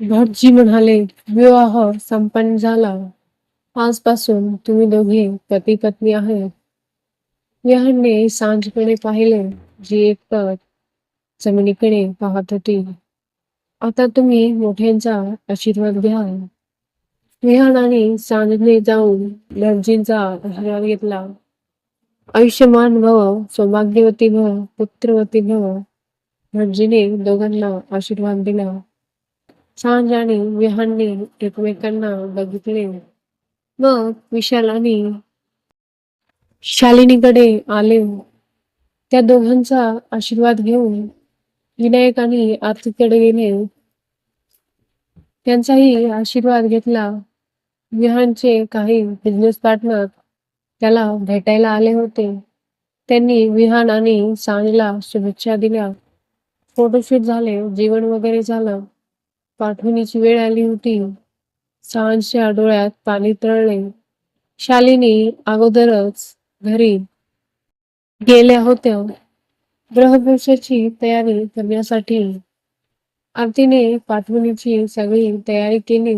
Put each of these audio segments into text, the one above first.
भटजी म्हणाले, विवाह संपन्न झाला. आजपासून तुम्ही दोघे पती पत्नी आहेत. विहानने सांजकडे पाहिले, जी एकटक जमिनीकडे पाहत होती. आता तुम्ही मोठ्यांचा आशीर्वाद घ्या. विहान आणि सांजने जाऊन भटजींचा आशीर्वाद घेतला. आयुष्यमान भव, सौभाग्यवती भव, पुत्रवती भव. भटजीने दोघांना आशीर्वाद दिला. सांज आणि विहानने एकमेकांना बघितले. मग विशाल आणि शालिनीकडे आले. त्या दोघांचा आशीर्वाद घेऊन विनायक आणि आरतीकडे गेले. त्यांचाही आशीर्वाद घेतला. विहानचे काही बिझनेस पार्टनर त्याला भेटायला आले होते. त्यांनी विहान आणि सांजला शुभेच्छा दिल्या. फोटोशूट झाले, जेवण वगैरे झालं. पाठवणीची वेळ आली होती. सांजच्या डोळ्यात पाणी तरळले. शालिनी अगोदरच घरी गेल्या होत्या ग्रहप्रवेशाची तयारी करण्यासाठी. आरतीने पाठवणीची सगळी तयारी केली.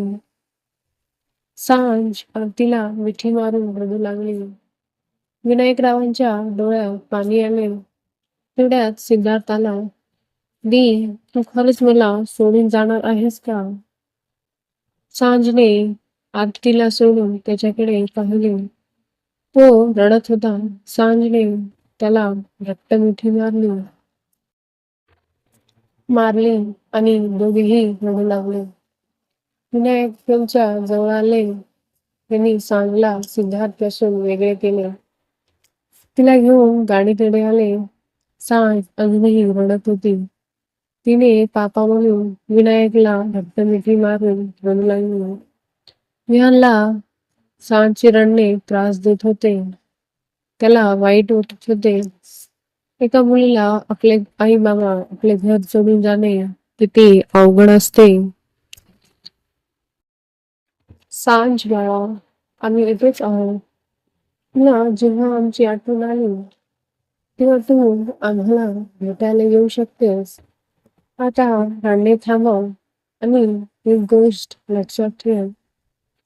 सांज आरतीला मिठी मारून रडू लागली. विनायकरावांच्या डोळ्यात पाणी आले. तेवढ्यात सिद्धार्थ आला. दी, तू खरंच मला सोडून जाणार आहेस का? सांजने आरतीला सोडून त्याच्याकडे पाहिले. तो रडत होता. सांजने त्याला घट्ट मिठी मारली आणि दोघेही रडू लागले. विनायक त्यांच्या जवळ आले. त्यांनी सांजला सिद्धार्थपासून वेगळे केले. तिला घेऊन गाडीकडे आले. सांज अजूनही रडत होती. तिने पापा म्हणून विनायकला घट्ट मिठी मारून रडू लागली. विहानला सांजचे रडणे त्रास देत होते. त्याला वाईट वाटत होते. एका मुलीला आपले आई बाबा आपले घर सोडून जाणे किती अवघड असते. सांज बाळा, आम्ही इथेच आहोत. तुला जेव्हा आमची आठवण आली तेव्हा तू आम्हाला भेटायला येऊ शकतेस. आता रडणे थांबव आणि एक गोष्ट लक्षात ठेव.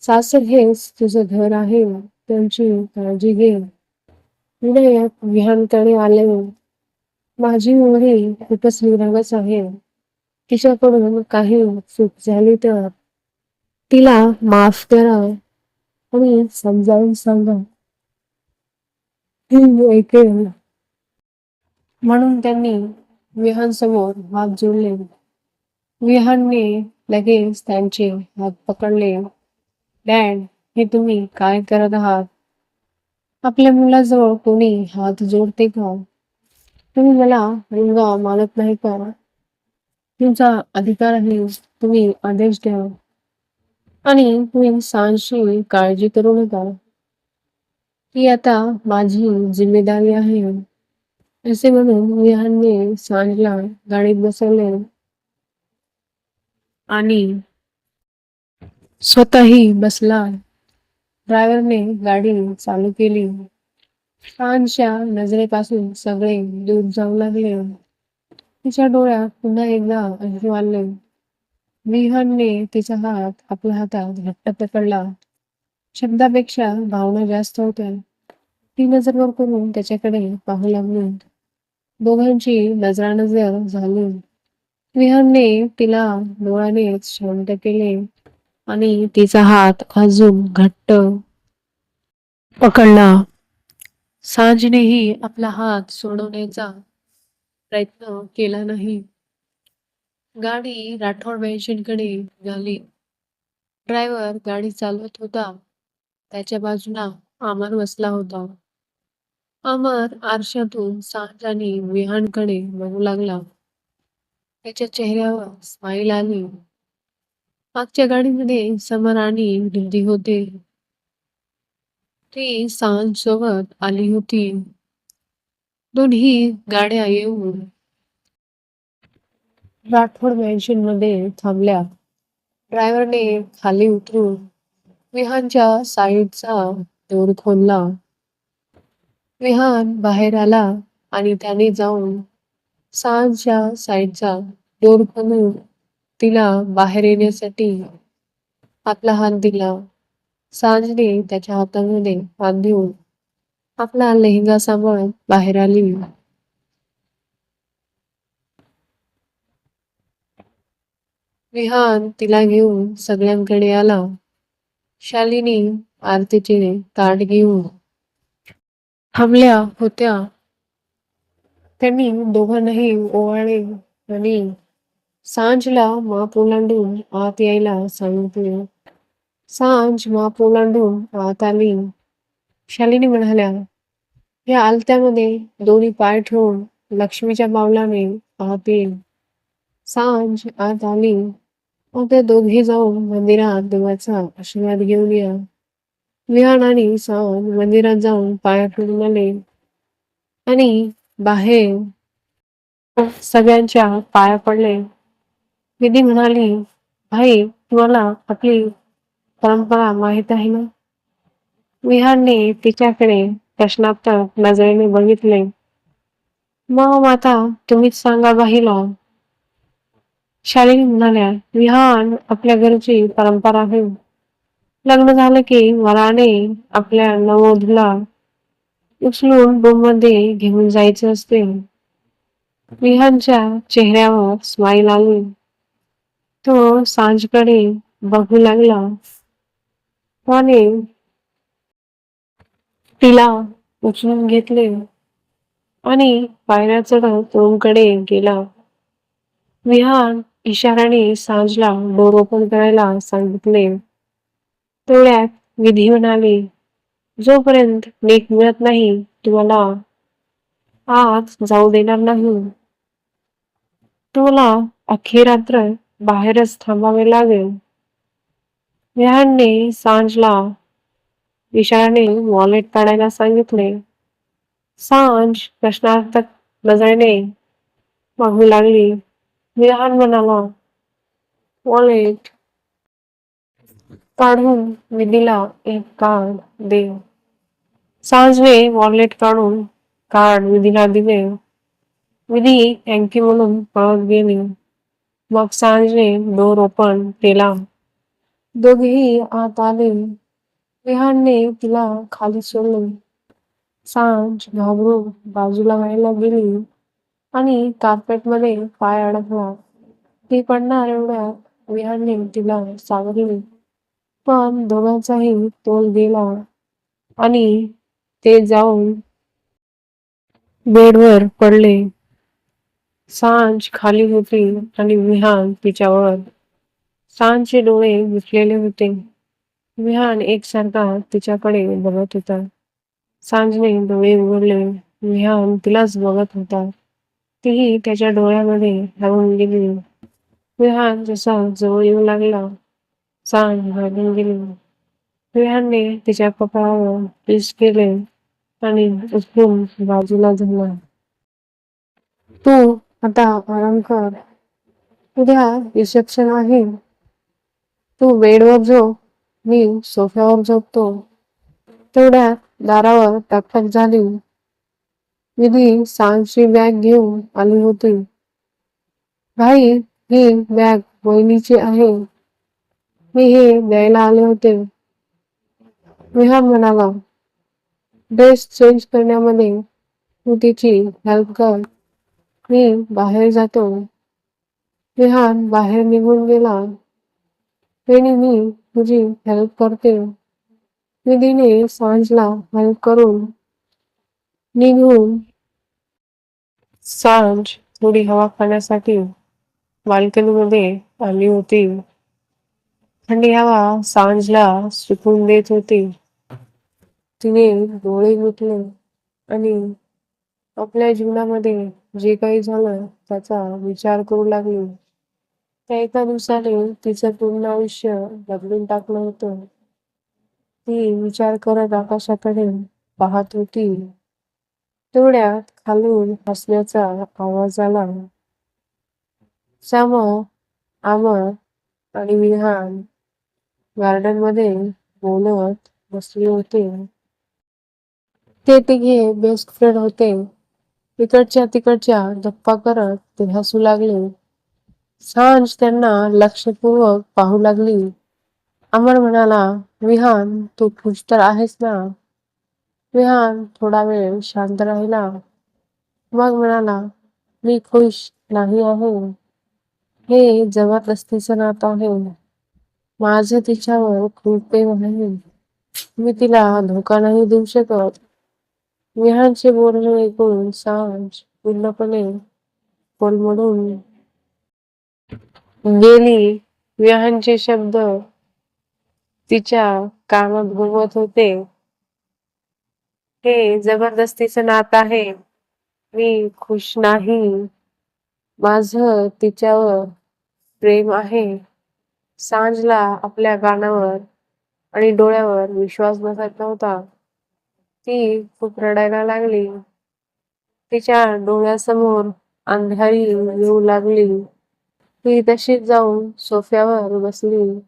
सासर हेच तुझं घर आहे. त्यांची काळजी घे. विनायक विहानकडे आले. माझी मुलगी खूपच निरागस आहे. तिच्याकडून काही चूक झाली तर तिला माफ करा आणि समजावून सांगा. ती ऐकेल. म्हणून त्यांनी विहानसमोर हात जोडले. विहानने लगेच त्यांचे हात पकडले. डॅड, हे तुम्ही काय करत आहात? आपल्या मुलाजवळ कोणी हात जोडते का? तुम्ही मला मुलगा मानत नाही का? तुमचा अधिकार आहे. तुम्ही आदेश द्या. आणि तुम्ही सांजची काळजी करू नका. ती आता माझी जिम्मेदारी आहे. असे म्हणून विहानने सांजला गाडीत बसवले आणि स्वतःही बसला. ड्रायव्हरने गाडी चालू केली. सांजच्या नजरेपासून सगळे दूर जाऊ लागले. तिच्या डोळ्यात पुन्हा एकदा अश्रू आले. विहानने तिचा हात आपल्या हातात घट्ट पकडला. शब्दापेक्षा भावना जास्त होत्या. ती नजर वर करून त्याच्याकडे पाहू लागली. दोघांची नजरानजर झाली. विहानने तिला डोळ्यानेच शांत केले आणि तिचा हात अजून घट्ट पकडला. सांजनेही आपला हात सोडवण्याचा प्रयत्न केला नाही. गाडी राठोड मॅन्शनकडे निघाली. ड्रायव्हर गाडी चालवत होता. त्याच्या बाजूला अमर बसला होता. अमर आरशातून सांज आणि विहानकडे बघू लागला. त्याच्या चेहऱ्यावर स्माईल आली. मागच्या गाडीमध्ये समर आणि रिद्धी होते. ती सांज सोबत आली होती. दोन्ही गाड्या येऊन राठोड मॅन्शन मध्ये थांबल्या. ड्रायव्हरने खाली उतरून विहानच्या साईडचा डोर खोलला. विहान बाहेर आला आणि त्याने जाऊन सांजच्या साईडचा डोर खोलून तिला बाहेर येण्यासाठी आपला हात दिला. सांजने त्याच्या हातामध्ये हात देऊन आपला लेहंगा सांभाळत बाहेर आली. विहान तिला घेऊन सगळ्यांकडे आला. शालिनी आरतीचे ताट घेऊन थांबल्या होत्या. त्यांनी दोघांनाही ओवाळले आणि सांजला माप ओलांडून आत यायला सांगितले. सांज माप ओलांडून आत आली. शालिनी म्हणाल्या, या आलत्यामध्ये दोन्ही पाय ठेवून लक्ष्मीच्या पावलाने आत येईल. सांज आत आली. मग त्या दोघे जाऊन मंदिरात देवाचा आशीर्वाद घेऊन या. विहान आणि सांज मंदिरात जाऊन पाया पडून आले आणि बाहेर सगळ्यांच्या पाया पडले. विधी म्हणाली, भाई तुम्हाला आपली परंपरा माहित आहे ना? विहानने तिच्याकडे प्रश्नार्थक नजरेने बघितले. मग आता तुम्हीच सांगा बाईला. शालिनी म्हणाल्या, विहान आपल्या घरची परंपरा आहे. लग्न झालं की वराने आपल्या नववधूला उचलून रूम मध्ये घेऊन जायचं असते. विहानच्या चेहऱ्यावर स्माईल आली. तो सांजकडे बघू लागला आणि तिला उचलून घेतले आणि पायऱ्या चढत रूमकडे गेला. विहान इशाराने सांजला डोर ओपन करायला सांगितले. तेवढ्यात विधी म्हणाली, जोपर्यंत नीट मिळत नाही तुम्हाला आत जाऊ देणार नाही. तुम्हाला अख्खी रात्र बाहेरच थांबावे लागेल. विहानने सांजला इशाराने वॉलेट काढायला सांगितले. सांज प्रश्नार्थक नजरेने मागू लागली. विहान म्हणाला, वॉलेट काढून विधीला एक कार्ड दे. सांजने वॉलेट काढून कार्ड विधीला दिले. विधी थँक्यू म्हणून पळत गेली. मग सांजने डोर ओपन केला. दोघेही आत आले. विहानने तिला खाली सोडले. सांज घाबरून बाजूला व्हायला गेली आणि कार्पेटमध्ये पाय अडकला. ती पडणार एवढ्यात विहानने तिला सावरली. पण दोघांचाही तोल गेला आणि ते जाऊन बेडवर पडले. सांज खाली होती आणि विहान तिच्यावर. सांजचे डोळे मिटलेले होते. विहान एकसारखा तिच्याकडे बघत होता. सांजने डोळे उघडले. विहान तिलाच बघत होता. तीही त्याच्या डोळ्यामध्ये हरवून गेली. विहान जसा जवळ येऊ लागला, सांज घाबरून गेली. विहानने तिच्या कपाळावर किस केले आणि उचलून बाजूला धरला. तू आता आराम कर. उद्या रिसेप्शन आहे. तू बेडवर झोप. मी सोफ्यावर झोपतो. तेवढ्यात दारावर टकटक झाली. विधी सांजची बॅग घेऊन आली होती. भाई, ही बॅग वहिनीची आहे. मी हे द्यायला आले होते. विहान म्हणाला, ड्रेस चेंज करण्यामध्ये तू तिची हेल्प कर. मी बाहेर जातो. विहान बाहेर निघून गेला. वहिनी, मी तुझी हेल्प करते. विधीने सांजला हेल्प करून निघून सांज थोडी हवा खाण्यासाठी बाल्कनीमध्ये आली होती. थंडी हवा सांजला सुकून देत होती. तिने डोळे मिटले आणि आपल्या जीवनामध्ये जे काही झालं त्याचा विचार करू लागली. त्या एका दिवसाने तिचं पूर्ण आयुष्य बदलून टाकलं होतं. ती विचार करत आकाशाकडे पाहत होती. तेवढ्यात खालून हसण्याचा आवाज आला. श्याम, अमर आणि विहान गार्डन मध्ये बोलत बसले होते. ते तिघे बेस्ट फ्रेंड होते. इकडच्या तिकडच्या गप्पा करत ते हसू लागले. सांज त्यांना लक्षपूर्वक पाहू लागली. अमर म्हणाला, विहान, तू खुश तर आहेस ना? विहान थोडा वेळ शांत राहिला. मग म्हणाला, मी खुश नाही आहे. हे जबरदस्तीचं नातं आहे. माझं तिच्यावर खूप प्रेम आहे. मी तिला धोका नाही देऊ शकत. विहानचे बोलणे ऐकून सांज पूर्णपणे कोलमडून गेली. विहानचे शब्द तिच्या कानात घुमत होते. हे जबरदस्तीचं नातं आहे. मी खुश नाही. माझं तिच्यावर प्रेम आहे. सांजला आपल्या कानावर आणि डोळ्यावर विश्वास बसत नव्हता. ती खूप रडायला लागली. तिच्या डोळ्यासमोर अंधारी येऊ लागली. ती तशीच जाऊन सोफ्यावर बसली.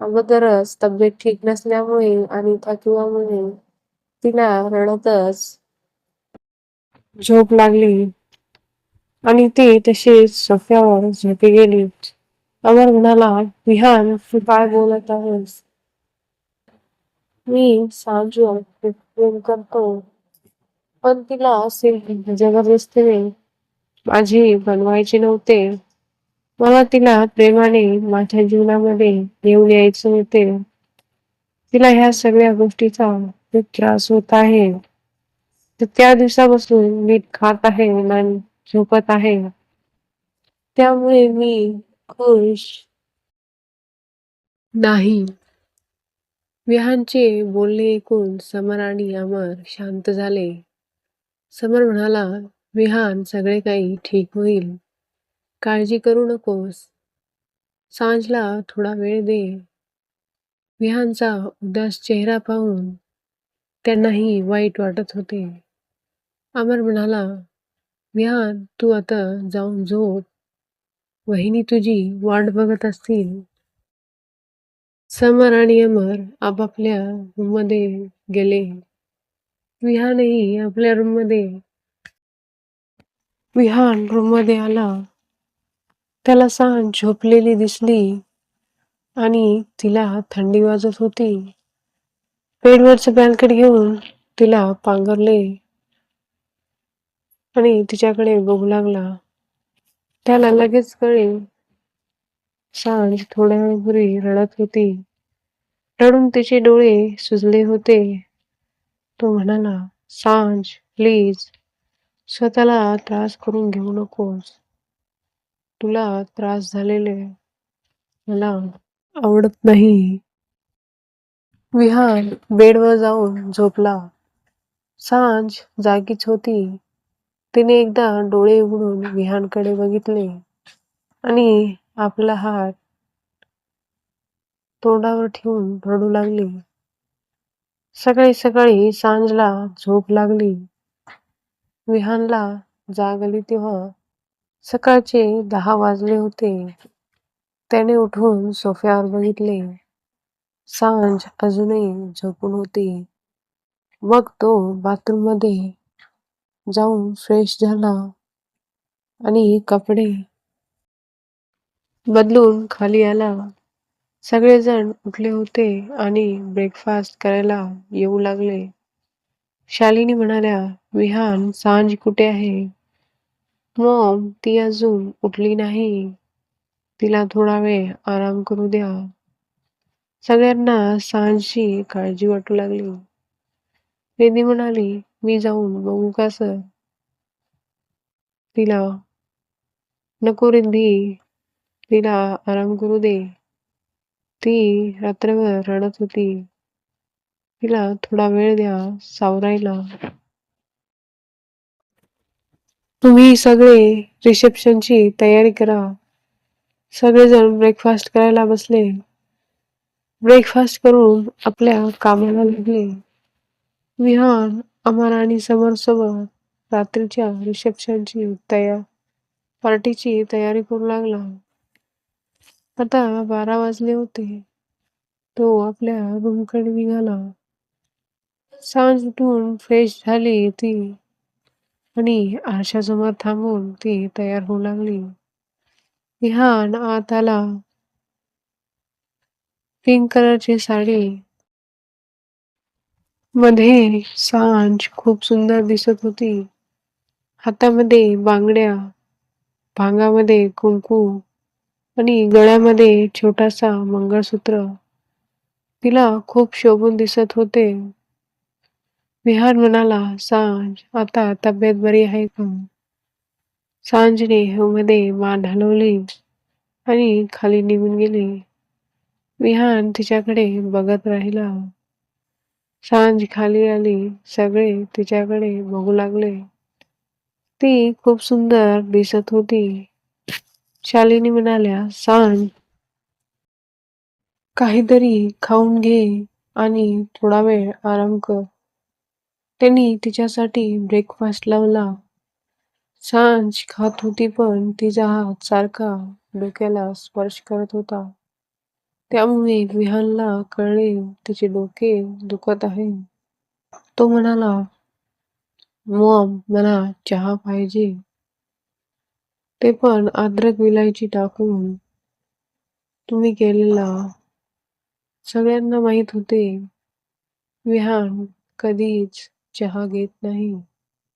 अगोदरच तब्येत ठीक नसल्यामुळे आणि थकव्यामुळे तिला रडतच झोप लागली आणि ती तशीच सोफ्यावर झोपी गेली. अमर म्हणाला, विहान, तू काय बोलत आहेस? मी सांजवर खूप प्रेम करतो, पण तिला असे जबरदस्तीने माझी बनवायचे नव्हते. मला तिला प्रेमाने माझ्या जीवनामध्ये घेऊन यायचे होते. तिला ह्या सगळ्या गोष्टीचा खूप त्रास होत आहे. तर त्या दिवसापासून नीट खात आहे आणि झोपत आहे. त्यामुळे मी खुश नाही. विहानचे बोलणे ऐकून समर आणि अमर शांत झाले. समर म्हणाला, विहान, सगळे काही ठीक होईल. काळजी करू नकोस. सांजला थोडा वेळ दे. विहानचा उदास चेहरा पाहून त्यांनाही वाईट वाटत होते. अमर म्हणाला, विहान, तू आता जाऊन झोप. वहिनी तुझी वाट बघत असतील. समर आणि अमर आपापल्या रूममध्ये गेले. विहान रूममध्ये आला. त्याला सांज झोपलेली दिसली आणि तिला थंडी वाजत होती. बेडवरचं ब्लँकेट घेऊन तिला पांघरले आणि तिच्याकडे बघू लागला. त्याला लगेच कळले, सांज थोड्या वेळापूर्वी रडत होती. रडून तिचे डोळे सुजले होते. तो म्हणाला, सांज, प्लीज, स्वतःला त्रास करून घेऊ नकोस. तुला त्रास झालेले मला आवडत नाही. विहान बेडवर जाऊन झोपला. सांज जागीच होती. तिने एकदा डोळे उघडून विहानकडे बघितले आणि आपला हात तोंडावर ठेवून रडू लागली. सकाळी सकाळी सांजला झोप लागली. विहानला जाग आली तेव्हा सकाळचे 10 वाजले होते. त्याने उठून सोफ्यावर बघितले. सांज अजूनही झोपून होती. मग तो बाथरूम मध्ये जाऊन फ्रेश झाला आणि कपडे बदलून खाली आला. सगळेजण उठले होते आणि ब्रेकफास्ट करायला येऊ लागले. शालिनी म्हणाल्या, विहान, सांज कुठे आहे? मॉम, ती अजून उठली नाही. तिला थोडा वेळ आराम करू द्या. सगळ्यांना सांजची काळजी वाटू लागली. रिद्धी म्हणाली, मी जाऊन बघू का सर? तिला नको रिद्धी, तिला आराम करू दे. ती रात्रभर रडत होती. तिला थोडा वेळ द्या सावरायला. तुम्ही सगळे रिसेप्शनची तयारी करा. सगळेजण ब्रेकफास्ट करायला बसले. ब्रेकफास्ट करून आपल्या कामाला लागले. विहान अमर आणि समर सोबत रात्रीच्या रिसेप्शनची पार्टीची तयारी करू लागला. आता 12 वाजले होते. तो आपल्या रूमकडे निघाला. सांज उठून फ्रेश झाली ती आणि आरशासमोर थांबून ती तयार होऊ लागली. विहान आत आला. पिंक कलरची साडी मध्ये सांज खूप सुंदर दिसत होती. हातामध्ये बांगड्या, भांगामध्ये कुंकू आणि गळ्यामध्ये छोटासा मंगळसूत्र तिला खूप शोभून दिसत होते. विहान म्हणाला, सांज, आता तब्येत बरी आहे का? सांजने मध्ये मान हलवली आणि खाली निघून गेली. विहान तिच्याकडे बघत राहिला. सांज खाली आली. सगळे तिच्याकडे बघू लागले. ती खूप सुंदर दिसत होती. शालिनी म्हणाल्या, सांज, काहीतरी खाऊन घे आणि थोडा वेळ आराम कर. त्यांनी तिच्यासाठी ब्रेकफास्ट लावला. सांज खात होती पण तिचा हात सारखा डोक्याला स्पर्श करत होता. त्यामुळे विहानला कळले तिचे डोके दुखत आहे. तो म्हणाला, मॉम, मला चहा पाहिजे. ते पण अद्रक विलायची टाकून. तुम्ही केलेला. सगळ्यांना माहित होते विहान कधीच चहा घेत नाही.